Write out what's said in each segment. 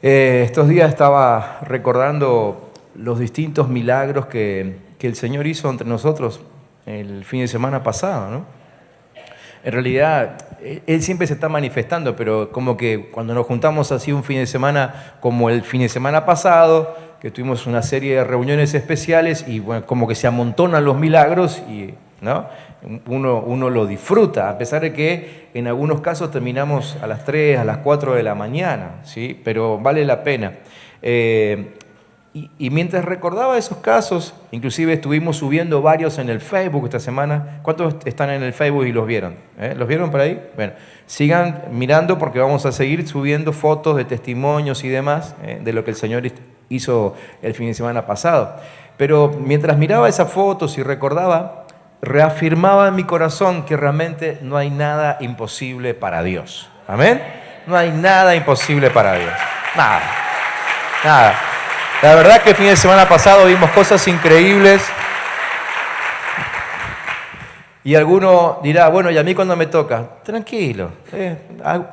Estos días estaba recordando los distintos milagros que el Señor hizo entre nosotros el fin de semana pasado, ¿no? En realidad, Él siempre se está manifestando, pero como que cuando nos juntamos así un fin de semana, como el fin de semana pasado, que tuvimos una serie de reuniones especiales y bueno, como que se amontonan los milagros y, ¿no? Uno lo disfruta, a pesar de que en algunos casos terminamos a las 3, a las 4 de la mañana, ¿sí? Pero vale la pena. Y mientras recordaba esos casos, inclusive estuvimos subiendo varios en el Facebook esta semana. ¿Cuántos están en el Facebook y los vieron? ¿Los vieron por ahí? Bueno, sigan mirando porque vamos a seguir subiendo fotos de testimonios y demás de lo que el Señor hizo el fin de semana pasado. Pero mientras miraba esas fotos y recordaba, reafirmaba en mi corazón que realmente no hay nada imposible para Dios. ¿Amén? No hay nada imposible para Dios. Nada. Nada. La verdad que el fin de semana pasado vimos cosas increíbles. Y alguno dirá, bueno, ¿y a mí cuándo me toca? Tranquilo.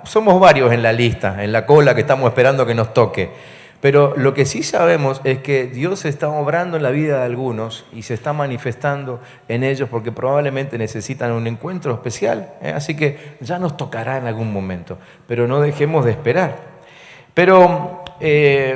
Somos varios en la lista, en la cola que estamos esperando que nos toque. Pero lo que sí sabemos es que Dios está obrando en la vida de algunos y se está manifestando en ellos porque probablemente necesitan un encuentro especial. Así que ya nos tocará en algún momento, pero no dejemos de esperar. Pero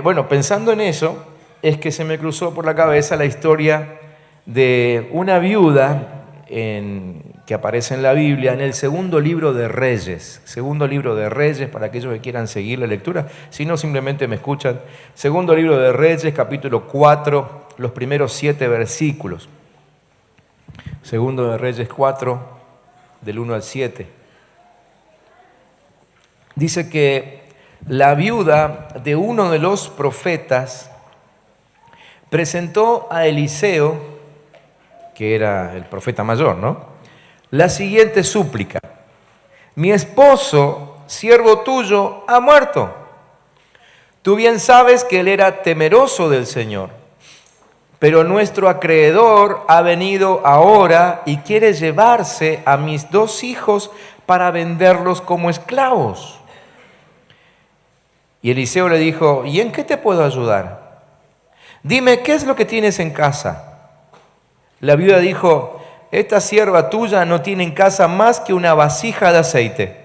bueno, pensando en eso, es que se me cruzó por la cabeza la historia de una viuda que aparece en la Biblia, en el segundo libro de Reyes. Segundo libro de Reyes, para aquellos que quieran seguir la lectura, si no simplemente me escuchan. Segundo libro de Reyes, capítulo 4, los primeros 7 versículos. Segundo de Reyes 4, del 1 al 7. Dice que la viuda de uno de los profetas presentó a Eliseo, que era el profeta mayor, ¿no?, la siguiente súplica: mi esposo, siervo tuyo, ha muerto. Tú bien sabes que él era temeroso del Señor, pero nuestro acreedor ha venido ahora y quiere llevarse a mis 2 hijos para venderlos como esclavos. Y Eliseo le dijo: ¿y en qué te puedo ayudar? Dime, ¿qué es lo que tienes en casa? La viuda dijo: esta sierva tuya no tiene en casa más que una vasija de aceite.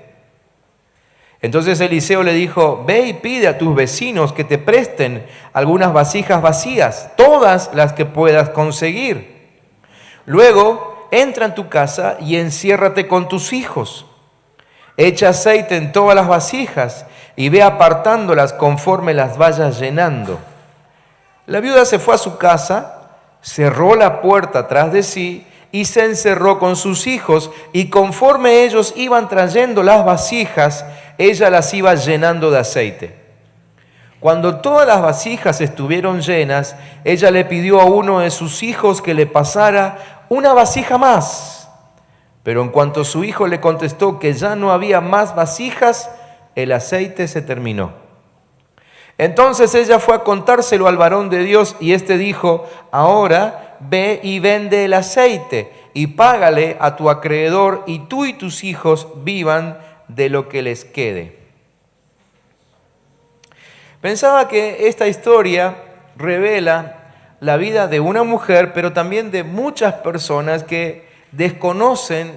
Entonces Eliseo le dijo: ve y pide a tus vecinos que te presten algunas vasijas vacías, todas las que puedas conseguir. Luego entra en tu casa y enciérrate con tus hijos. Echa aceite en todas las vasijas y ve apartándolas conforme las vayas llenando. La viuda se fue a su casa, cerró la puerta tras de sí y se encerró con sus hijos, y conforme ellos iban trayendo las vasijas, ella las iba llenando de aceite. Cuando todas las vasijas estuvieron llenas, ella le pidió a uno de sus hijos que le pasara una vasija más. Pero en cuanto su hijo le contestó que ya no había más vasijas, el aceite se terminó. Entonces ella fue a contárselo al varón de Dios y éste dijo: ahora ve y vende el aceite y págale a tu acreedor, y tú y tus hijos vivan de lo que les quede. Pensaba que esta historia revela la vida de una mujer, pero también de muchas personas que desconocen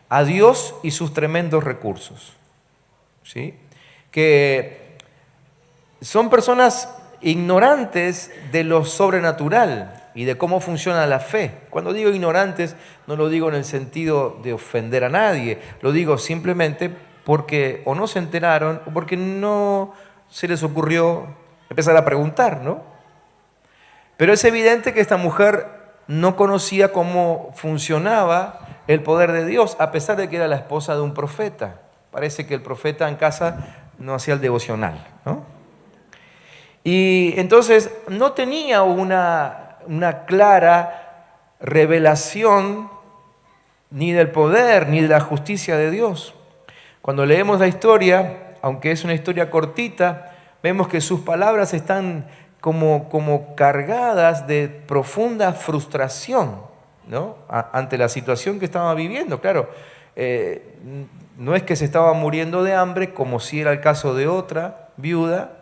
a Dios y sus tremendos recursos, ¿sí? Que son personas ignorantes de lo sobrenatural y de cómo funciona la fe. Cuando digo ignorantes, no lo digo en el sentido de ofender a nadie, lo digo simplemente porque o no se enteraron o porque no se les ocurrió empezar a preguntar, ¿no? Pero es evidente que esta mujer no conocía cómo funcionaba el poder de Dios, a pesar de que era la esposa de un profeta. Parece que el profeta en casa no hacía el devocional, ¿no? Y entonces no tenía una clara revelación ni del poder ni de la justicia de Dios. Cuando leemos la historia, aunque es una historia cortita, vemos que sus palabras están como cargadas de profunda frustración, ¿no?, ante la situación que estaba viviendo. Claro, no es que se estaba muriendo de hambre, como si era el caso de otra viuda,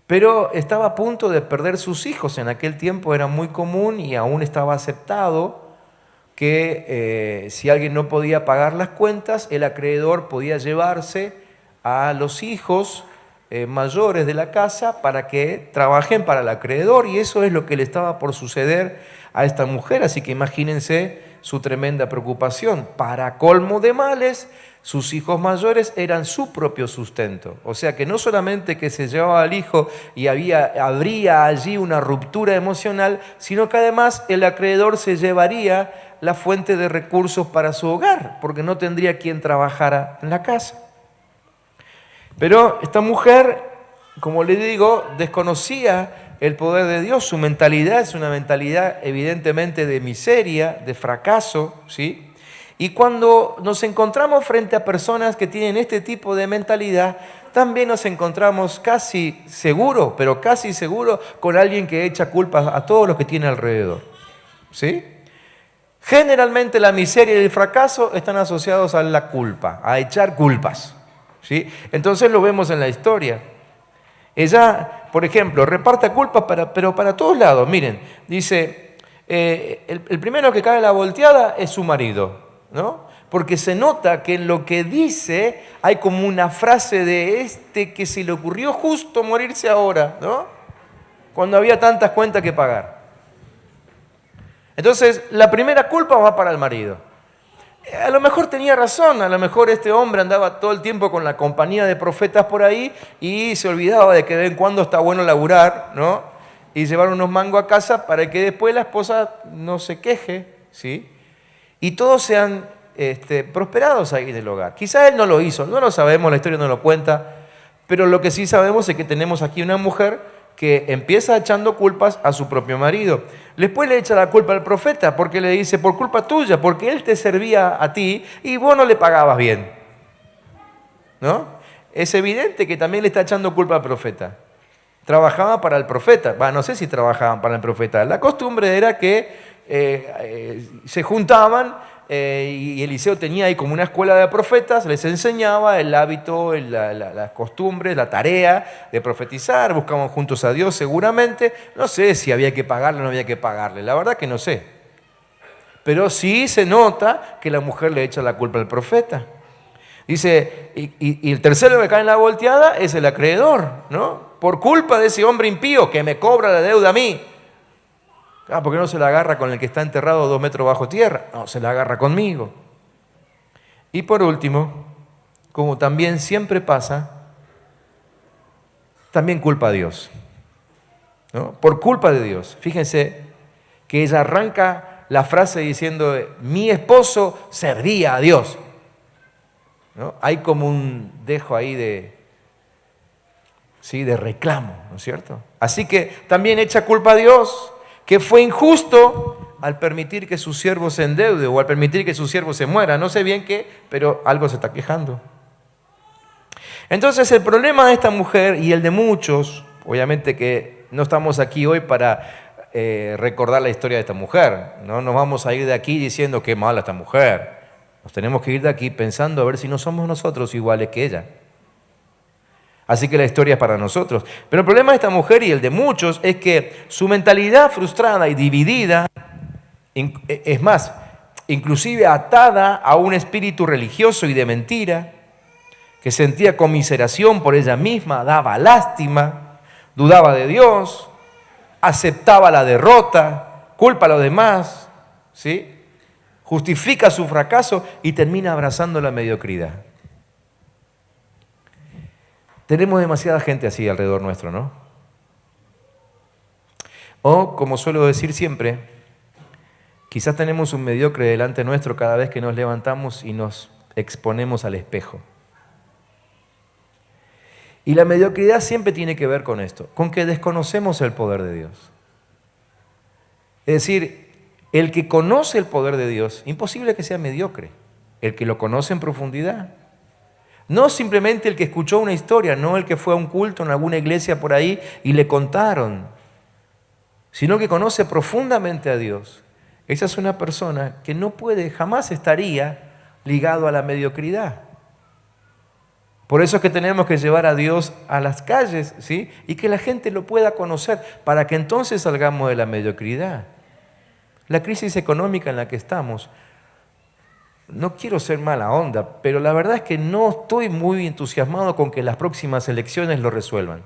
pero estaba a punto de perder sus hijos. En aquel tiempo era muy común y aún estaba aceptado que si alguien no podía pagar las cuentas, el acreedor podía llevarse a los hijos mayores de la casa para que trabajen para el acreedor, y eso es lo que le estaba por suceder a esta mujer. Así que imagínense su tremenda preocupación. Para colmo de males, sus hijos mayores eran su propio sustento. O sea que no solamente que se llevaba al hijo y habría allí una ruptura emocional, sino que además el acreedor se llevaría la fuente de recursos para su hogar, porque no tendría quien trabajara en la casa. Pero esta mujer, como le digo, desconocía el poder de Dios. Su mentalidad es una mentalidad evidentemente de miseria, de fracaso, ¿sí? Y cuando nos encontramos frente a personas que tienen este tipo de mentalidad, también nos encontramos casi seguro, pero casi seguro, con alguien que echa culpas a todos los que tiene alrededor, ¿sí? Generalmente la miseria y el fracaso están asociados a la culpa, a echar culpas, ¿sí? Entonces lo vemos en la historia. Ella, por ejemplo, reparte culpas, pero para todos lados. Miren, dice, el primero que cae en la volteada es su marido, ¿no? Porque se nota que en lo que dice hay como una frase de que se le ocurrió justo morirse ahora, ¿no? Cuando había tantas cuentas que pagar. Entonces, la primera culpa va para el marido. A lo mejor tenía razón, a lo mejor este hombre andaba todo el tiempo con la compañía de profetas por ahí y se olvidaba de que de vez en cuando está bueno laburar, ¿no? Y llevar unos mangos a casa para que después la esposa no se queje, ¿sí? Y todos sean prosperados ahí en el hogar. Quizás él no lo hizo, no lo sabemos, la historia no lo cuenta, pero lo que sí sabemos es que tenemos aquí una mujer que empieza echando culpas a su propio marido. Después le echa la culpa al profeta porque le dice, por culpa tuya, porque él te servía a ti y vos no le pagabas bien, ¿no? Es evidente que también le está echando culpa al profeta. Trabajaba para el profeta. No sé si trabajaban para el profeta. La costumbre era que se juntaban y Eliseo tenía ahí como una escuela de profetas, les enseñaba el hábito, las costumbres, la tarea de profetizar, buscaban juntos a Dios seguramente. No sé si había que pagarle o no había que pagarle, la verdad que no sé. Pero sí se nota que la mujer le echa la culpa al profeta. Dice, y el tercero que cae en la volteada es el acreedor, ¿no? Por culpa de ese hombre impío que me cobra la deuda a mí. ¿Por qué no se la agarra con el que está enterrado 2 metros bajo tierra? No, se la agarra conmigo. Y por último, como también siempre pasa, también culpa a Dios, ¿no? Por culpa de Dios. Fíjense que ella arranca la frase diciendo, mi esposo servía a Dios, ¿no? Hay como un dejo ahí de reclamo, ¿no es cierto? Así que también echa culpa a Dios, que fue injusto al permitir que su siervo se endeude o al permitir que su siervo se muera. No sé bien qué, pero algo se está quejando. Entonces el problema de esta mujer y el de muchos, obviamente que no estamos aquí hoy para recordar la historia de esta mujer. No nos vamos a ir de aquí diciendo qué mala esta mujer. Nos tenemos que ir de aquí pensando a ver si no somos nosotros iguales que ella. Así que la historia es para nosotros. Pero el problema de esta mujer y el de muchos es que su mentalidad frustrada y dividida, es más, inclusive atada a un espíritu religioso y de mentira, que sentía conmiseración por ella misma, daba lástima, dudaba de Dios, aceptaba la derrota, culpa a los demás, ¿sí? Justifica su fracaso y termina abrazando la mediocridad. Tenemos demasiada gente así alrededor nuestro, ¿no? O, como suelo decir siempre, quizás tenemos un mediocre delante nuestro cada vez que nos levantamos y nos exponemos al espejo. Y la mediocridad siempre tiene que ver con esto, con que desconocemos el poder de Dios. Es decir, el que conoce el poder de Dios, imposible que sea mediocre. El que lo conoce en profundidad. No simplemente el que escuchó una historia, no el que fue a un culto en alguna iglesia por ahí y le contaron, sino que conoce profundamente a Dios. Esa es una persona que no puede, jamás estaría ligado a la mediocridad. Por eso es que tenemos que llevar a Dios a las calles, ¿sí? Y que la gente lo pueda conocer, para que entonces salgamos de la mediocridad. La crisis económica en la que estamos, no quiero ser mala onda, pero la verdad es que no estoy muy entusiasmado con que las próximas elecciones lo resuelvan.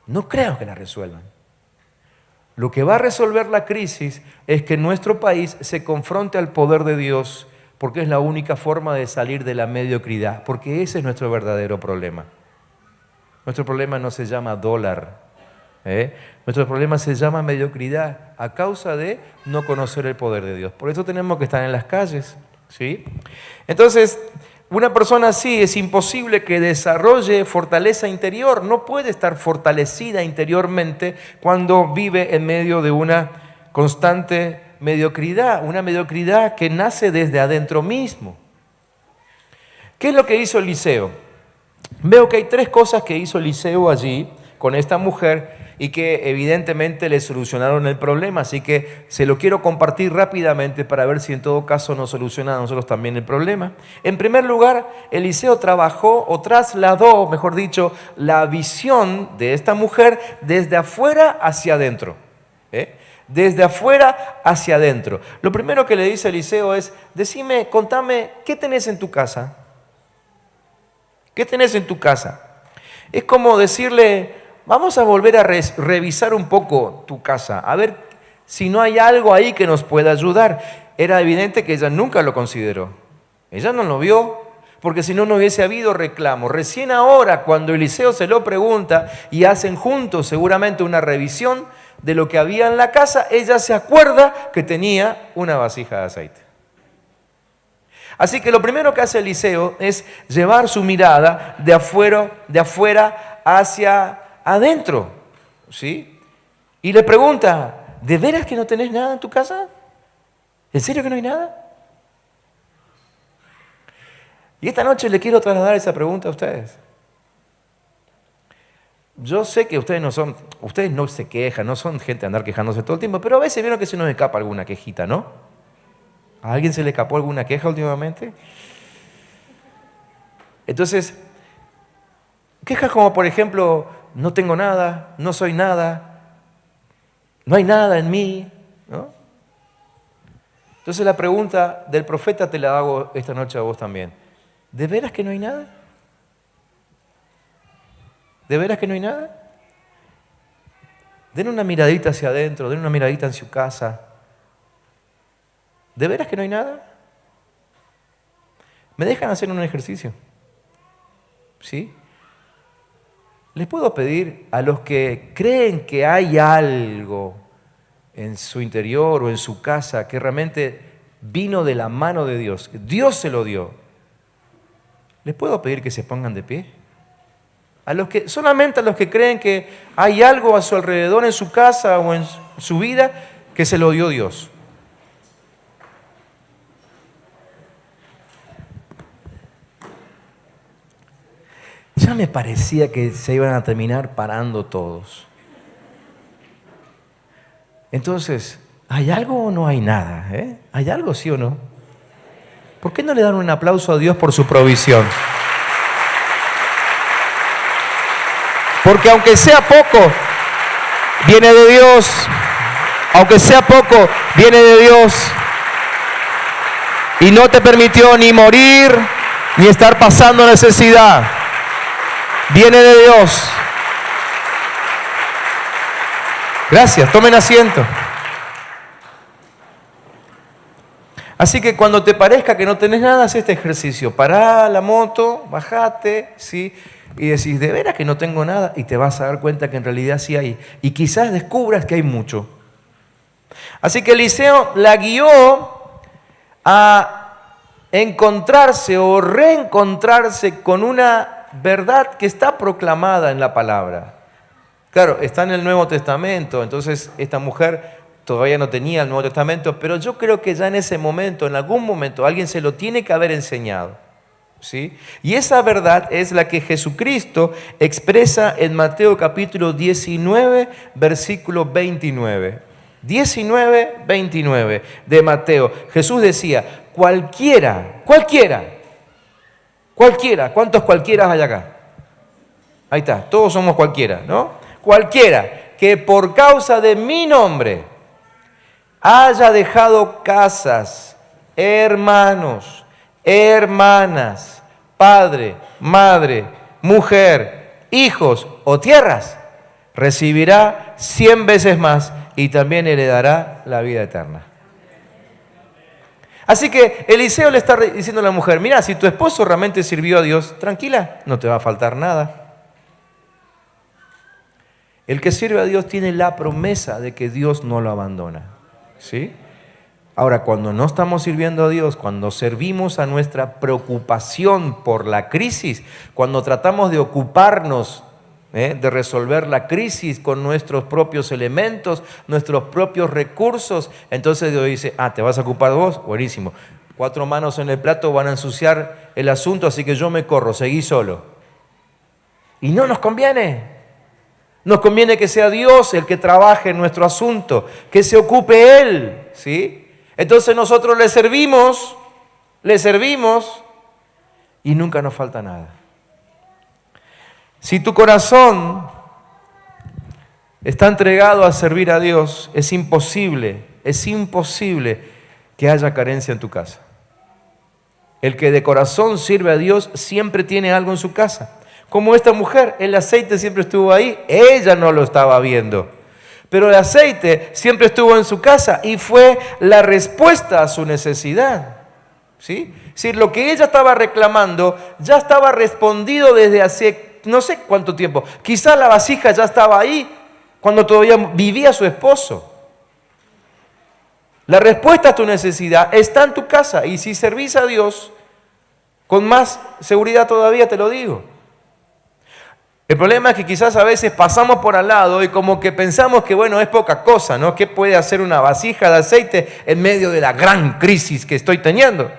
No creo que la resuelvan. Lo que va a resolver la crisis es que nuestro país se confronte al poder de Dios, porque es la única forma de salir de la mediocridad, porque ese es nuestro verdadero problema. Nuestro problema no se llama dólar, nuestro problema se llama mediocridad a causa de no conocer el poder de Dios. Por eso tenemos que estar en las calles, ¿sí? Entonces, una persona así es imposible que desarrolle fortaleza interior, no puede estar fortalecida interiormente cuando vive en medio de una constante mediocridad, una mediocridad que nace desde adentro mismo. ¿Qué es lo que hizo Eliseo? Veo que hay 3 cosas que hizo Eliseo allí con esta mujer y que evidentemente le solucionaron el problema, así que se lo quiero compartir rápidamente para ver si en todo caso nos soluciona a nosotros también el problema. En primer lugar, Eliseo trabajó o trasladó, mejor dicho, la visión de esta mujer desde afuera hacia adentro. Desde afuera hacia adentro. Lo primero que le dice Eliseo es, decime, contame, ¿qué tenés en tu casa? ¿Qué tenés en tu casa? Es como decirle, vamos a volver a revisar un poco tu casa, a ver si no hay algo ahí que nos pueda ayudar. Era evidente que ella nunca lo consideró. Ella no lo vio, porque si no, no hubiese habido reclamo. Recién ahora, cuando Eliseo se lo pregunta y hacen juntos seguramente una revisión de lo que había en la casa, ella se acuerda que tenía una vasija de aceite. Así que lo primero que hace Eliseo es llevar su mirada de afuera hacia adentro, ¿sí? Y le pregunta, ¿de veras que no tenés nada en tu casa? ¿En serio que no hay nada? Y esta noche le quiero trasladar esa pregunta a ustedes. Yo sé que ustedes no se quejan, no son gente de andar quejándose todo el tiempo, pero a veces vieron que se nos escapa alguna quejita, ¿no? ¿A alguien se le escapó alguna queja últimamente? Entonces, quejas como por ejemplo, no tengo nada, no soy nada, no hay nada en mí, ¿no? Entonces la pregunta del profeta te la hago esta noche a vos también. ¿De veras que no hay nada? ¿De veras que no hay nada? Den una miradita hacia adentro, den una miradita en su casa. ¿De veras que no hay nada? ¿Me dejan hacer un ejercicio? ¿Sí? Les puedo pedir a los que creen que hay algo en su interior o en su casa que realmente vino de la mano de Dios, Dios se lo dio. ¿Les puedo pedir que se pongan de pie? Solamente a los que creen que hay algo a su alrededor en su casa o en su vida que se lo dio Dios. Ya me parecía que se iban a terminar parando todos. Entonces, ¿hay algo o no hay nada? ¿Hay algo, sí o no? ¿Por qué no le dan un aplauso a Dios por su provisión? Porque aunque sea poco, viene de Dios. Aunque sea poco, viene de Dios. Y no te permitió ni morir, ni estar pasando necesidad. Viene de Dios. Gracias, tomen asiento. Así que cuando te parezca que no tenés nada, haz este ejercicio. Pará la moto, bajate, ¿sí? Y decís, ¿de veras que no tengo nada? Y te vas a dar cuenta que en realidad sí hay. Y quizás descubras que hay mucho. Así que Eliseo la guió a encontrarse o reencontrarse con una verdad que está proclamada en la palabra. Claro, está en el Nuevo Testamento, entonces esta mujer todavía no tenía el Nuevo Testamento, pero yo creo que ya en ese momento, en algún momento, alguien se lo tiene que haber enseñado, ¿sí? Y esa verdad es la que Jesucristo expresa en Mateo capítulo 19, versículo 29. 19, 29 de Mateo. Jesús decía, cualquiera Cualquiera. ¿Cuántos cualquieras hay acá? Ahí está, todos somos cualquiera, ¿no? Cualquiera que por causa de mi nombre haya dejado casas, hermanos, hermanas, padre, madre, mujer, hijos o tierras, recibirá 100 veces más y también heredará la vida eterna. Así que Eliseo le está diciendo a la mujer, mira, si tu esposo realmente sirvió a Dios, tranquila, no te va a faltar nada. El que sirve a Dios tiene la promesa de que Dios no lo abandona, ¿sí? Ahora, cuando no estamos sirviendo a Dios, cuando servimos a nuestra preocupación por la crisis, cuando tratamos de ocuparnos de resolver la crisis con nuestros propios elementos, nuestros propios recursos, entonces Dios dice, ¿te vas a ocupar vos? Buenísimo. 4 manos en el plato van a ensuciar el asunto, así que yo me corro, seguí solo. Y no nos conviene. Nos conviene que sea Dios el que trabaje en nuestro asunto, que se ocupe Él, ¿sí? Entonces nosotros le servimos y nunca nos falta nada. Si tu corazón está entregado a servir a Dios, es imposible que haya carencia en tu casa. El que de corazón sirve a Dios siempre tiene algo en su casa. Como esta mujer, el aceite siempre estuvo ahí, ella no lo estaba viendo. Pero el aceite siempre estuvo en su casa y fue la respuesta a su necesidad. ¿Sí? Es decir, lo que ella estaba reclamando ya estaba respondido desde hace no sé cuánto tiempo. Quizá la vasija ya estaba ahí cuando todavía vivía su esposo. La respuesta a tu necesidad está en tu casa y si servís a Dios, con más seguridad todavía te lo digo. El problema es que quizás a veces pasamos por al lado y como que pensamos que bueno, es poca cosa, ¿no? ¿Qué puede hacer una vasija de aceite en medio de la gran crisis que estoy teniendo?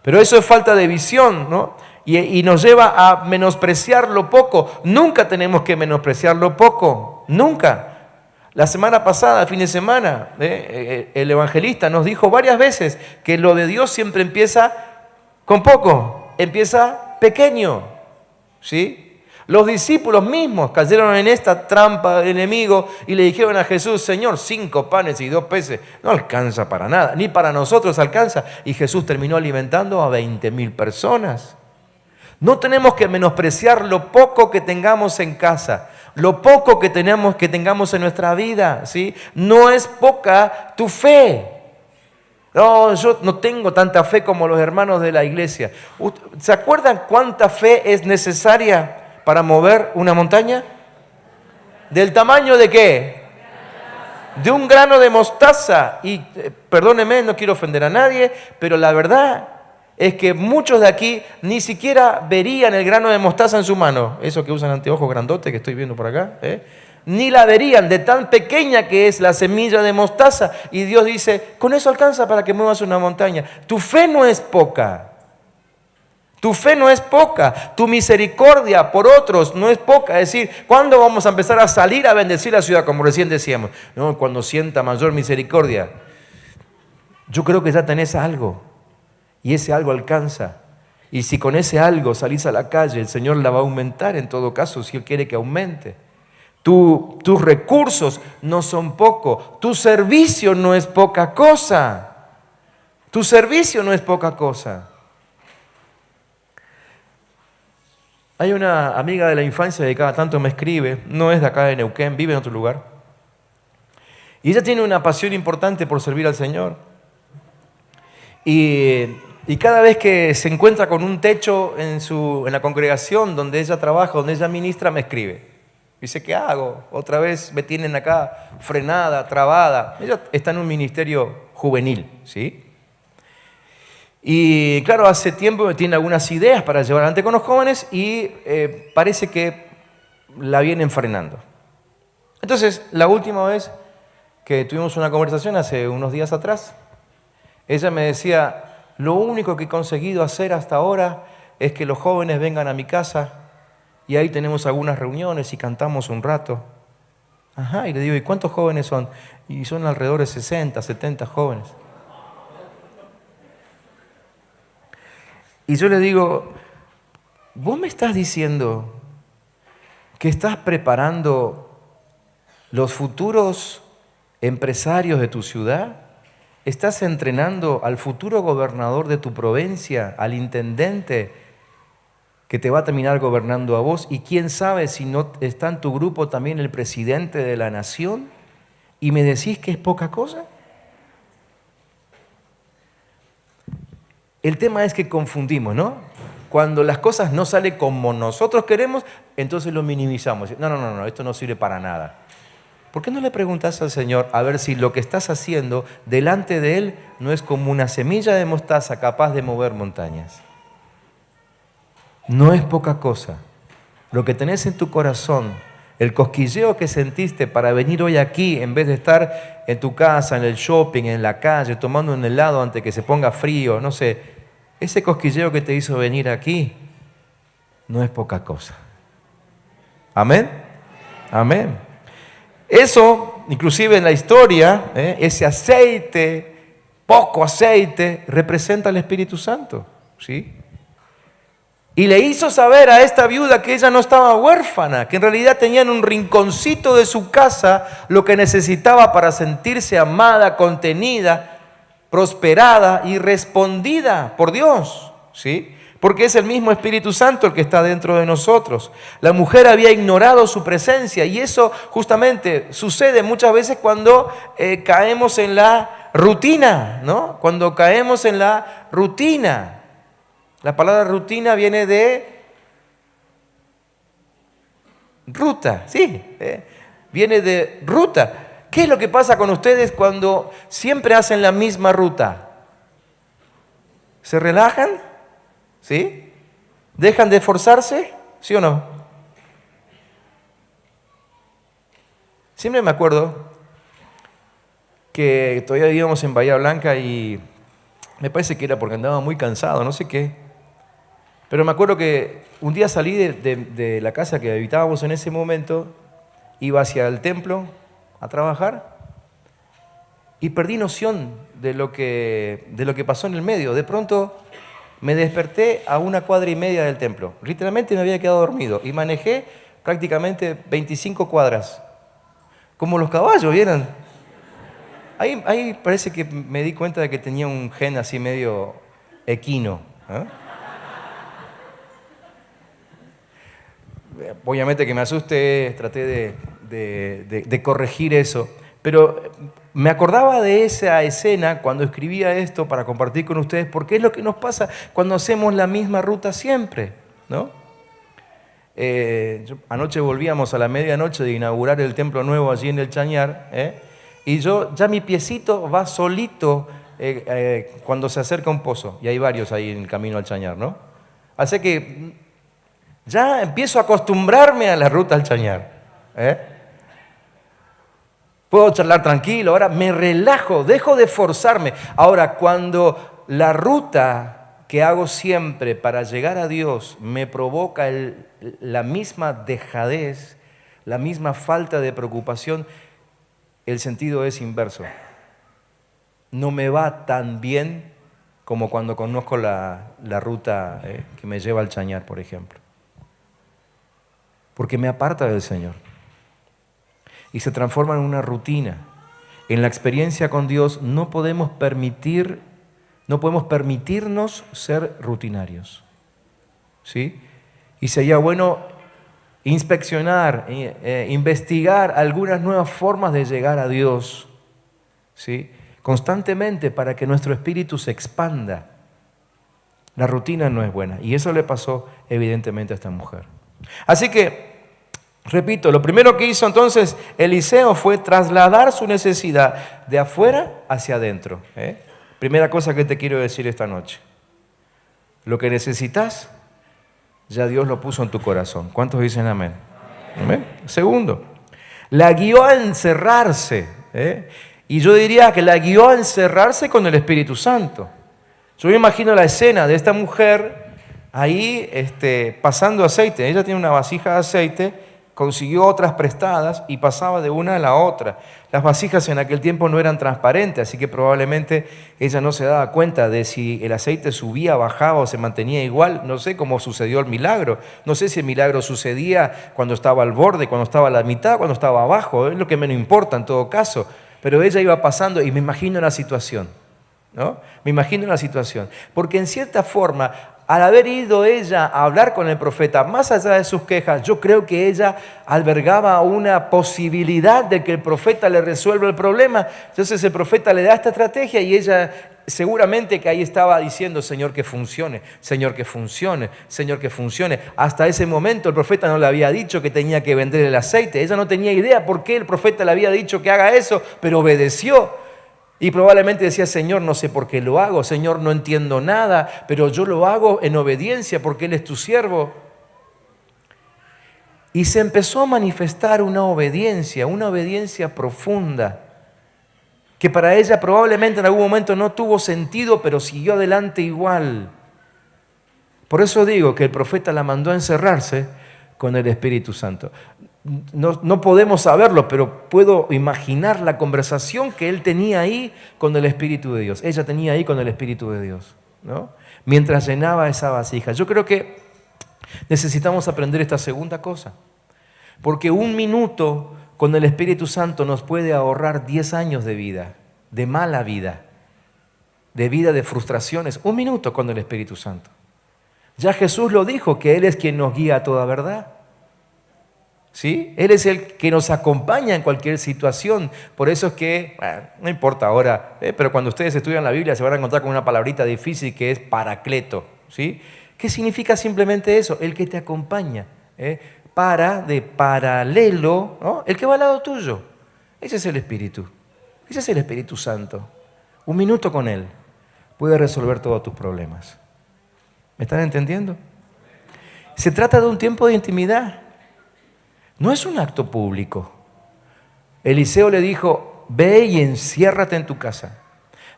Pero eso es falta de visión, ¿no? Y nos lleva a menospreciar lo poco. Nunca tenemos que menospreciar lo poco, nunca. La semana pasada, fin de semana, el evangelista nos dijo varias veces que lo de Dios siempre empieza con poco, empieza pequeño, ¿sí? Los discípulos mismos cayeron en esta trampa del enemigo y le dijeron a Jesús, Señor, 5 panes y 2 peces, no alcanza para nada, ni para nosotros alcanza. Y Jesús terminó alimentando a 20.000 personas. No tenemos que menospreciar lo poco que tengamos en casa, lo poco que tengamos en nuestra vida, ¿sí? No es poca tu fe. No, yo no tengo tanta fe como los hermanos de la iglesia. ¿Se acuerdan cuánta fe es necesaria para mover una montaña? ¿Del tamaño de qué? De un grano de mostaza. Y perdóneme, no quiero ofender a nadie, pero la verdad es que muchos de aquí ni siquiera verían el grano de mostaza en su mano. Eso que usan anteojos grandotes que estoy viendo por acá, ni la verían de tan pequeña que es la semilla de mostaza. Y Dios dice, con eso alcanza para que muevas una montaña. Tu fe no es poca. Tu fe no es poca. Tu misericordia por otros no es poca. Es decir, ¿cuándo vamos a empezar a salir a bendecir la ciudad? Como recién decíamos. No, cuando sienta mayor misericordia. Yo creo que ya tenés algo. Y ese algo alcanza. Y si con ese algo salís a la calle, el Señor la va a aumentar en todo caso, si Él quiere que aumente. Tus recursos no son poco. Tu servicio no es poca cosa. Tu servicio no es poca cosa. Hay una amiga de la infancia que cada tanto me escribe, no es de acá de Neuquén, vive en otro lugar. Y ella tiene una pasión importante por servir al Señor. Y cada vez que se encuentra con un techo en la congregación donde ella trabaja, donde ella ministra, me escribe. Dice, ¿qué hago? Otra vez me tienen acá frenada, trabada. Ella está en un ministerio juvenil, ¿sí? Y claro, hace tiempo tiene algunas ideas para llevar adelante con los jóvenes y parece que la vienen frenando. Entonces, la última vez que tuvimos una conversación, hace unos días atrás, ella me decía, lo único que he conseguido hacer hasta ahora es que los jóvenes vengan a mi casa y ahí tenemos algunas reuniones y cantamos un rato. Ajá, y le digo, ¿y cuántos jóvenes son? Y son alrededor de 60, 70 jóvenes. Y yo le digo, ¿vos me estás diciendo que estás preparando los futuros empresarios de tu ciudad? ¿Estás entrenando al futuro gobernador de tu provincia, al intendente que te va a terminar gobernando a vos? Y quién sabe si no está en tu grupo también el presidente de la nación. ¿Y me decís que es poca cosa? El tema es que confundimos, ¿no? Cuando las cosas no salen como nosotros queremos, entonces lo minimizamos. No, esto no sirve para nada. ¿Por qué no le preguntas al Señor a ver si lo que estás haciendo delante de Él no es como una semilla de mostaza capaz de mover montañas? No es poca cosa. Lo que tenés en tu corazón, el cosquilleo que sentiste para venir hoy aquí en vez de estar en tu casa, en el shopping, en la calle, tomando un helado antes que se ponga frío, no sé, ese cosquilleo que te hizo venir aquí no es poca cosa. ¿Amén? Amén. Eso, inclusive en la historia, ese aceite, poco aceite, representa al Espíritu Santo, ¿sí? Y le hizo saber a esta viuda que ella no estaba huérfana, que en realidad tenía en un rinconcito de su casa lo que necesitaba para sentirse amada, contenida, prosperada y respondida por Dios, ¿sí? Porque es el mismo Espíritu Santo el que está dentro de nosotros. La mujer había ignorado su presencia y eso justamente sucede muchas veces cuando caemos en la rutina, ¿no? Cuando caemos en la rutina. La palabra rutina viene de ruta, sí, viene de ruta. ¿Qué es lo que pasa con ustedes cuando siempre hacen la misma ruta? ¿Se relajan? ¿Sí? ¿Dejan de esforzarse? ¿Sí o no? Siempre me acuerdo que todavía vivíamos en Bahía Blanca y me parece que era porque andaba muy cansado, no sé qué. Pero me acuerdo que un día salí de la casa que habitábamos en ese momento, iba hacia el templo a trabajar y perdí noción de lo que pasó en el medio. De pronto me desperté a 1,5 cuadras del templo. Literalmente me había quedado dormido y manejé prácticamente 25 cuadras. Como los caballos, ¿vieron? Ahí parece que me di cuenta de que tenía un gen así medio equino, ¿eh? Obviamente que me asusté, traté de corregir eso, pero me acordaba de esa escena cuando escribía esto para compartir con ustedes, porque es lo que nos pasa cuando hacemos la misma ruta siempre, ¿no? Anoche volvíamos a la medianoche de inaugurar el templo nuevo allí en el Chañar, y ya mi piecito va solito cuando se acerca un pozo, y hay varios ahí en el camino al Chañar, ¿no? Así que ya empiezo a acostumbrarme a la ruta al Chañar. Puedo charlar tranquilo, ahora me relajo, dejo de forzarme. Ahora, cuando la ruta que hago siempre para llegar a Dios me provoca la misma dejadez, la misma falta de preocupación, el sentido es inverso. No me va tan bien como cuando conozco la ruta que me lleva al Chañar, por ejemplo. Porque me aparta del Señor y se transforma en una rutina. En la experiencia con Dios no podemos permitirnos ser rutinarios, ¿sí? Y sería bueno inspeccionar, investigar algunas nuevas formas de llegar a Dios, ¿sí? Constantemente para que nuestro espíritu se expanda. La rutina no es buena y eso le pasó evidentemente a esta mujer. Así que, repito, lo primero que hizo entonces Eliseo fue trasladar su necesidad de afuera hacia adentro. Primera cosa que te quiero decir esta noche. Lo que necesitas, ya Dios lo puso en tu corazón. ¿Cuántos dicen amén? Amén. Segundo, la guió a encerrarse. Y yo diría que la guió a encerrarse con el Espíritu Santo. Yo me imagino la escena de esta mujer ahí pasando aceite. Ella tiene una vasija de aceite consiguió otras prestadas y pasaba de una a la otra. Las vasijas en aquel tiempo no eran transparentes, así que probablemente ella no se daba cuenta de si el aceite subía, bajaba o se mantenía igual. No sé cómo sucedió el milagro. No sé si el milagro sucedía cuando estaba al borde, cuando estaba a la mitad, cuando estaba abajo. Es lo que menos importa en todo caso. Pero ella iba pasando y me imagino la situación, ¿no? Me imagino la situación. Porque en cierta forma, al haber ido ella a hablar con el profeta, más allá de sus quejas, yo creo que ella albergaba una posibilidad de que el profeta le resuelva el problema. Entonces el profeta le da esta estrategia y ella seguramente que ahí estaba diciendo: Señor, que funcione, Señor, que funcione, Señor, que funcione. Hasta ese momento el profeta no le había dicho que tenía que vender el aceite. Ella no tenía idea por qué el profeta le había dicho que haga eso, pero obedeció. Y probablemente decía: Señor, no sé por qué lo hago, Señor, no entiendo nada, pero yo lo hago en obediencia porque Él es tu siervo. Y se empezó a manifestar una obediencia profunda, que para ella probablemente en algún momento no tuvo sentido, pero siguió adelante igual. Por eso digo que el profeta la mandó a encerrarse con el Espíritu Santo. No podemos saberlo, pero puedo imaginar la conversación que él tenía ahí con el Espíritu de Dios. Ella tenía ahí con el Espíritu de Dios, ¿no? Mientras llenaba esa vasija. Yo creo que necesitamos aprender esta segunda cosa. Porque 1 minuto con el Espíritu Santo nos puede ahorrar 10 años de vida, de mala vida, de frustraciones. 1 minuto con el Espíritu Santo. Ya Jesús lo dijo, que Él es quien nos guía a toda verdad. ¿Sí? Él es el que nos acompaña en cualquier situación. Por eso es que, no importa ahora, pero cuando ustedes estudian la Biblia se van a encontrar con una palabrita difícil que es paracleto. ¿Sí? ¿Qué significa simplemente eso? El que te acompaña. De paralelo, ¿no? El que va al lado tuyo. Ese es el Espíritu. Ese es el Espíritu Santo. 1 minuto con Él puede resolver todos tus problemas. ¿Me están entendiendo? Se trata de un tiempo de intimidad. No es un acto público. Eliseo le dijo: ve y enciérrate en tu casa.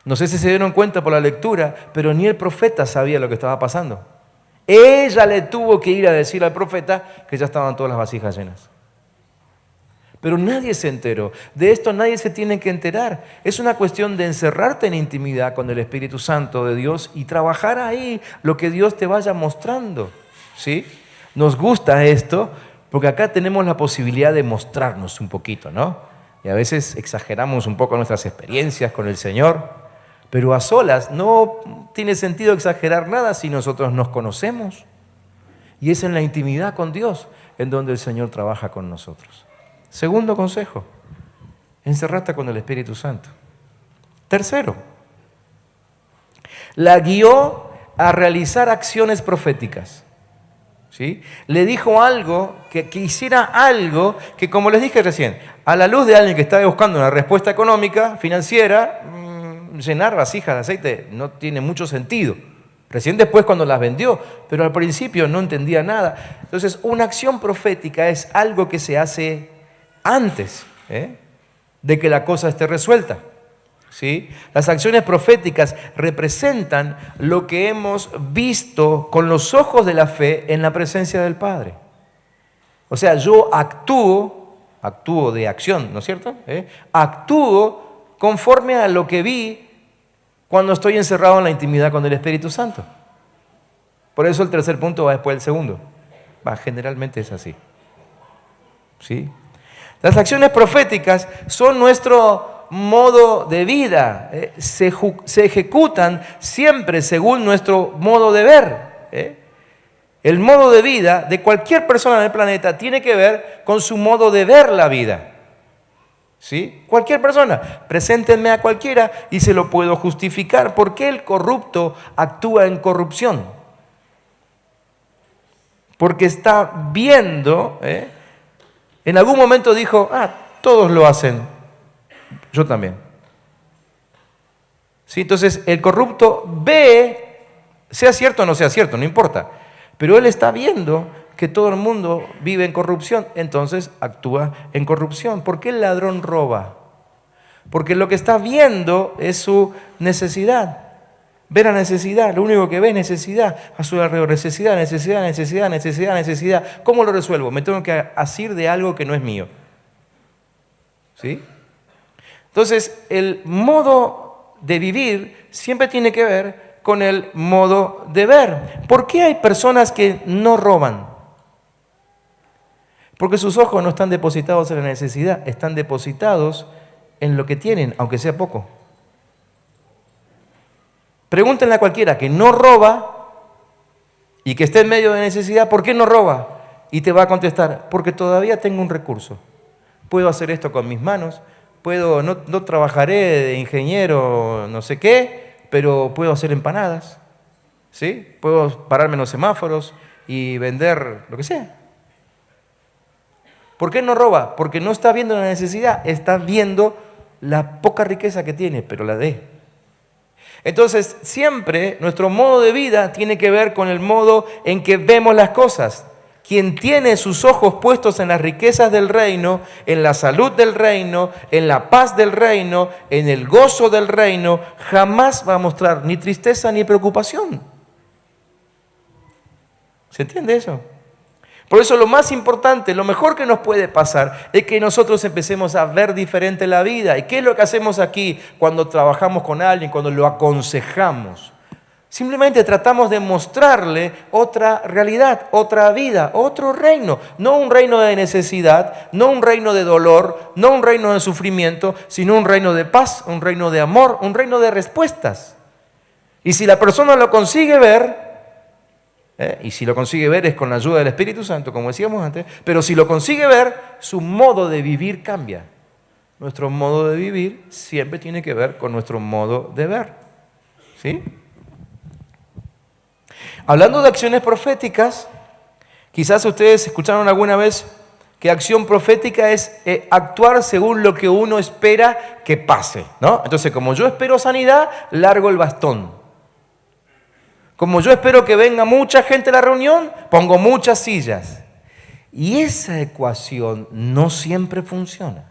No sé si se dieron cuenta por la lectura, pero ni el profeta sabía lo que estaba pasando. Ella le tuvo que ir a decir al profeta que ya estaban todas las vasijas llenas. Pero nadie se enteró. De esto nadie se tiene que enterar. Es una cuestión de encerrarte en intimidad con el Espíritu Santo de Dios y trabajar ahí lo que Dios te vaya mostrando. ¿Sí? Nos gusta esto porque acá tenemos la posibilidad de mostrarnos un poquito, ¿no? Y a veces exageramos un poco nuestras experiencias con el Señor. Pero a solas no tiene sentido exagerar nada si nosotros nos conocemos. Y es en la intimidad con Dios en donde el Señor trabaja con nosotros. Segundo consejo: encerrate con el Espíritu Santo. Tercero, la guió a realizar acciones proféticas. ¿Sí? Le dijo algo, que hiciera algo que, como les dije recién, a la luz de alguien que está buscando una respuesta económica, financiera, llenar vasijas de aceite no tiene mucho sentido. Recién después cuando las vendió, pero al principio no entendía nada. Entonces, una acción profética es algo que se hace antes de que la cosa esté resuelta. ¿Sí? Las acciones proféticas representan lo que hemos visto con los ojos de la fe en la presencia del Padre. O sea, yo actúo de acción, ¿no es cierto? Actúo conforme a lo que vi cuando estoy encerrado en la intimidad con el Espíritu Santo. Por eso el tercer punto va después del segundo. Generalmente es así. ¿Sí? Las acciones proféticas son nuestro modo de vida. Se ejecutan siempre según nuestro modo de ver. El modo de vida de cualquier persona en el planeta tiene que ver con su modo de ver la vida. ¿Sí? Cualquier persona, preséntenme a cualquiera y se lo puedo justificar. ¿Por qué el corrupto actúa en corrupción? Porque está viendo, en algún momento dijo: todos lo hacen, yo también. ¿Sí? Entonces el corrupto ve, sea cierto o no sea cierto, no importa, pero él está viendo que todo el mundo vive en corrupción, entonces actúa en corrupción. ¿Por qué el ladrón roba? Porque lo que está viendo es su necesidad. Ve la necesidad, lo único que ve es necesidad. A su alrededor, necesidad, necesidad, necesidad, necesidad, necesidad. ¿Cómo lo resuelvo? Me tengo que asir de algo que no es mío. ¿Sí? Entonces, el modo de vivir siempre tiene que ver con el modo de ver. ¿Por qué hay personas que no roban? Porque sus ojos no están depositados en la necesidad, están depositados en lo que tienen, aunque sea poco. Pregúntenle a cualquiera que no roba y que esté en medio de necesidad, ¿por qué no roba? Y te va a contestar, porque todavía tengo un recurso. Puedo hacer esto con mis manos, no trabajaré de ingeniero no sé qué, pero puedo hacer empanadas, ¿sí? Puedo pararme en los semáforos y vender lo que sea. ¿Por qué no roba? Porque no está viendo la necesidad, está viendo la poca riqueza que tiene, pero la de. Entonces, siempre nuestro modo de vida tiene que ver con el modo en que vemos las cosas. Quien tiene sus ojos puestos en las riquezas del reino, en la salud del reino, en la paz del reino, en el gozo del reino, jamás va a mostrar ni tristeza ni preocupación. ¿Se entiende eso? Por eso lo más importante, lo mejor que nos puede pasar es que nosotros empecemos a ver diferente la vida. ¿Y qué es lo que hacemos aquí cuando trabajamos con alguien, cuando lo aconsejamos? Simplemente tratamos de mostrarle otra realidad, otra vida, otro reino. No un reino de necesidad, no un reino de dolor, no un reino de sufrimiento, sino un reino de paz, un reino de amor, un reino de respuestas. Y si la persona lo consigue ver, y si lo consigue ver es con la ayuda del Espíritu Santo, como decíamos antes, pero si lo consigue ver, su modo de vivir cambia. Nuestro modo de vivir siempre tiene que ver con nuestro modo de ver. ¿Sí? Hablando de acciones proféticas, quizás ustedes escucharon alguna vez que acción profética es actuar según lo que uno espera que pase, ¿no? Entonces, como yo espero sanidad, largo el bastón. Como yo espero que venga mucha gente a la reunión, pongo muchas sillas. Y esa ecuación no siempre funciona.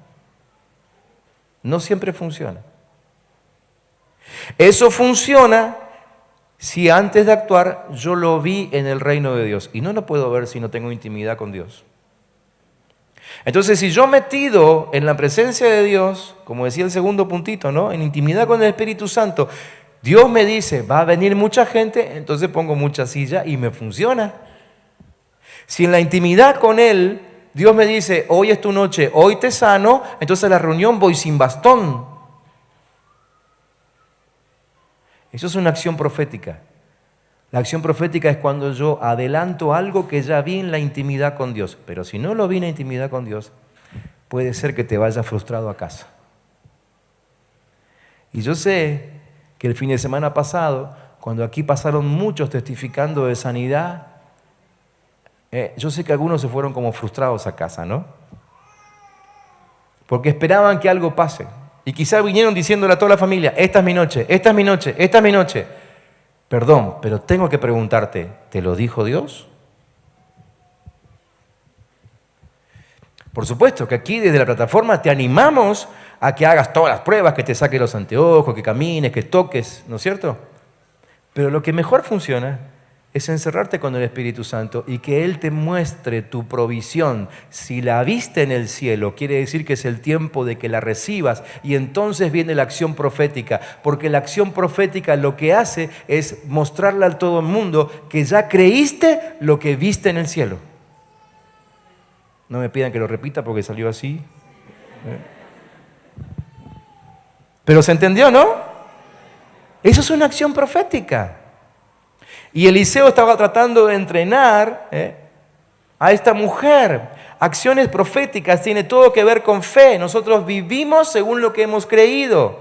No siempre funciona. Eso funciona si antes de actuar yo lo vi en el reino de Dios. Y no lo puedo ver si no tengo intimidad con Dios. Entonces, si yo metido en la presencia de Dios, como decía el segundo puntito, ¿no? En intimidad con el Espíritu Santo, Dios me dice, va a venir mucha gente, entonces pongo mucha silla y me funciona. Si en la intimidad con Él, Dios me dice, hoy es tu noche, hoy te sano, entonces a la reunión voy sin bastón. Eso es una acción profética. La acción profética es cuando yo adelanto algo que ya vi en la intimidad con Dios. Pero si no lo vi en la intimidad con Dios, puede ser que te vayas frustrado a casa. Y yo sé que el fin de semana pasado, cuando aquí pasaron muchos testificando de sanidad, yo sé que algunos se fueron como frustrados a casa, ¿no? Porque esperaban que algo pase. Y quizás vinieron diciéndole a toda la familia, esta es mi noche, esta es mi noche, esta es mi noche. Perdón, pero tengo que preguntarte, ¿te lo dijo Dios? Por supuesto que aquí desde la plataforma te animamos a que hagas todas las pruebas, que te saques los anteojos, que camines, que toques, ¿no es cierto? Pero lo que mejor funciona es encerrarte con el Espíritu Santo y que Él te muestre tu provisión. Si la viste en el cielo, quiere decir que es el tiempo de que la recibas y entonces viene la acción profética, porque la acción profética lo que hace es mostrarle a todo el mundo que ya creíste lo que viste en el cielo. No me pidan que lo repita porque salió así. Pero se entendió, ¿no? Eso es una acción profética. Y Eliseo estaba tratando de entrenar a esta mujer. Acciones proféticas tiene todo que ver con fe. Nosotros vivimos según lo que hemos creído,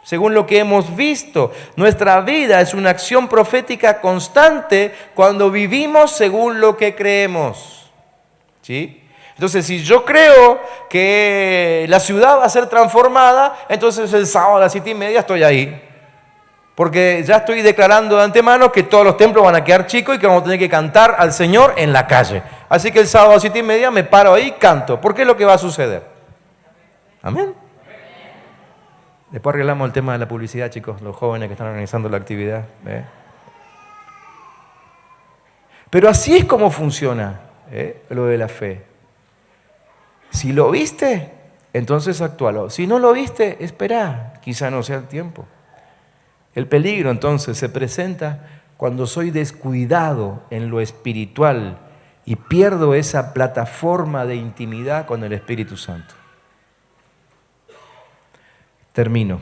según lo que hemos visto. Nuestra vida es una acción profética constante cuando vivimos según lo que creemos. ¿Sí? Entonces, si yo creo que la ciudad va a ser transformada, entonces el sábado a las 7:30 estoy ahí. Porque ya estoy declarando de antemano que todos los templos van a quedar chicos y que vamos a tener que cantar al Señor en la calle. Así que el sábado a las 7:30 me paro ahí y canto. Porque es lo que va a suceder. Amén. Después arreglamos el tema de la publicidad, chicos, los jóvenes que están organizando la actividad. Pero así es como funciona lo de la fe. Si lo viste, entonces actúalo. Si no lo viste, espera, quizá no sea el tiempo. El peligro entonces se presenta cuando soy descuidado en lo espiritual y pierdo esa plataforma de intimidad con el Espíritu Santo. Termino.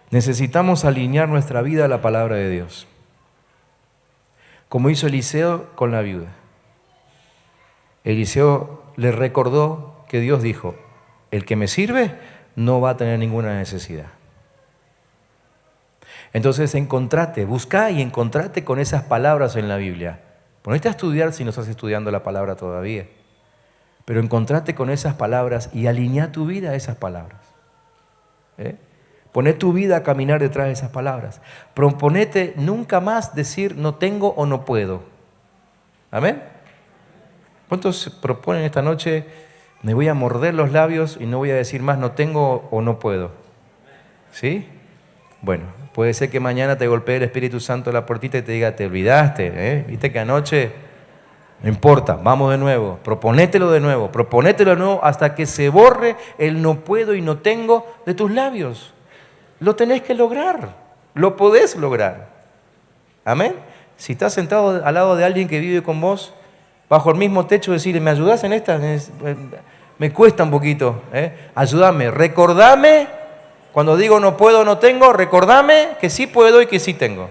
Necesitamos alinear nuestra vida a la palabra de Dios, como hizo Eliseo con la viuda. Eliseo le recordó que Dios dijo, el que me sirve no va a tener ninguna necesidad. Entonces buscá y encontrate con esas palabras en la Biblia. Ponete a estudiar si no estás estudiando la palabra todavía. Pero encontrate con esas palabras y alinea tu vida a esas palabras. Poné tu vida a caminar detrás de esas palabras. Proponete nunca más decir no tengo o no puedo. ¿Amén? ¿Cuántos proponen esta noche, me voy a morder los labios y no voy a decir más no tengo o no puedo? ¿Sí? Bueno, puede ser que mañana te golpee el Espíritu Santo a la puertita y te diga, te olvidaste, ¿viste que anoche? No importa, vamos de nuevo, proponételo de nuevo hasta que se borre el no puedo y no tengo de tus labios. Lo tenés que lograr, lo podés lograr. ¿Amén? Si estás sentado al lado de alguien que vive con vos, bajo el mismo techo, decirle, ¿me ayudás en esta? Me cuesta un poquito, ayúdame, recordame, cuando digo no puedo, no tengo, recordame que sí puedo y que sí tengo.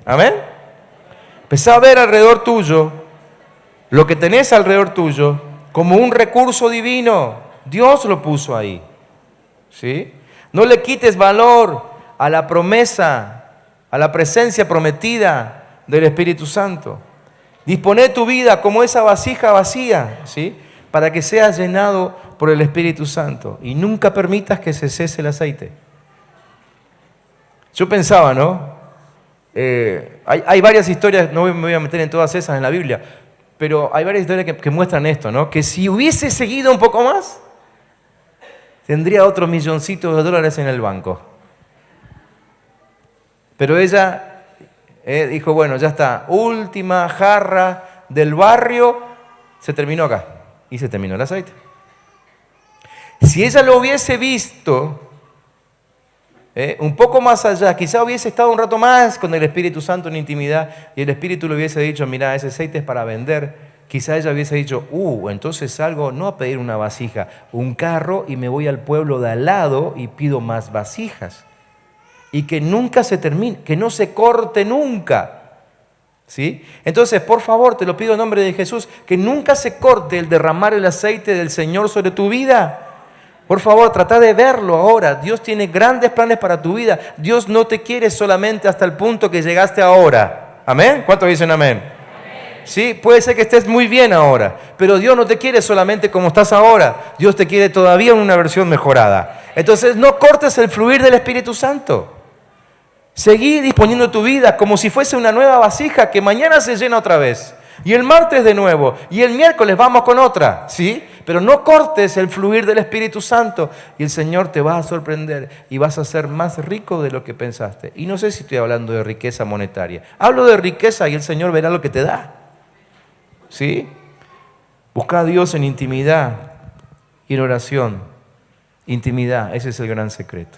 ¿Amén? Empezá a ver alrededor tuyo, lo que tenés alrededor tuyo, como un recurso divino. Dios lo puso ahí. ¿Sí? No le quites valor a la promesa, a la presencia prometida del Espíritu Santo. Disponé tu vida como esa vasija vacía, ¿sí? Para que seas llenado por el Espíritu Santo. Y nunca permitas que se cese el aceite. Yo pensaba, ¿no? Hay varias historias, no me voy a meter en todas esas en la Biblia, pero hay varias historias que muestran esto, ¿no? Que si hubiese seguido un poco más, tendría otros milloncitos de dólares en el banco. Pero ella dijo, bueno, ya está, última jarra del barrio, se terminó acá. Y se terminó el aceite. Si ella lo hubiese visto un poco más allá, quizá hubiese estado un rato más con el Espíritu Santo en intimidad y el Espíritu le hubiese dicho, mira, ese aceite es para vender. Quizá ella hubiese dicho, entonces salgo no a pedir una vasija, un carro y me voy al pueblo de al lado y pido más vasijas. Y que nunca se termine, que no se corte nunca. ¿Sí? Entonces, por favor, te lo pido en nombre de Jesús, que nunca se corte el derramar el aceite del Señor sobre tu vida. Por favor, trata de verlo ahora. Dios tiene grandes planes para tu vida. Dios no te quiere solamente hasta el punto que llegaste ahora. ¿Amén? ¿Cuántos dicen amén? Sí, puede ser que estés muy bien ahora, pero Dios no te quiere solamente como estás ahora. Dios te quiere todavía en una versión mejorada. Entonces, no cortes el fluir del Espíritu Santo. Seguí disponiendo tu vida como si fuese una nueva vasija que mañana se llena otra vez. Y el martes de nuevo. Y el miércoles vamos con otra. ¿Sí? Pero no cortes el fluir del Espíritu Santo. Y el Señor te va a sorprender. Y vas a ser más rico de lo que pensaste. Y no sé si estoy hablando de riqueza monetaria. Hablo de riqueza y el Señor verá lo que te da. ¿Sí? Busca a Dios en intimidad y en oración. Intimidad, ese es el gran secreto.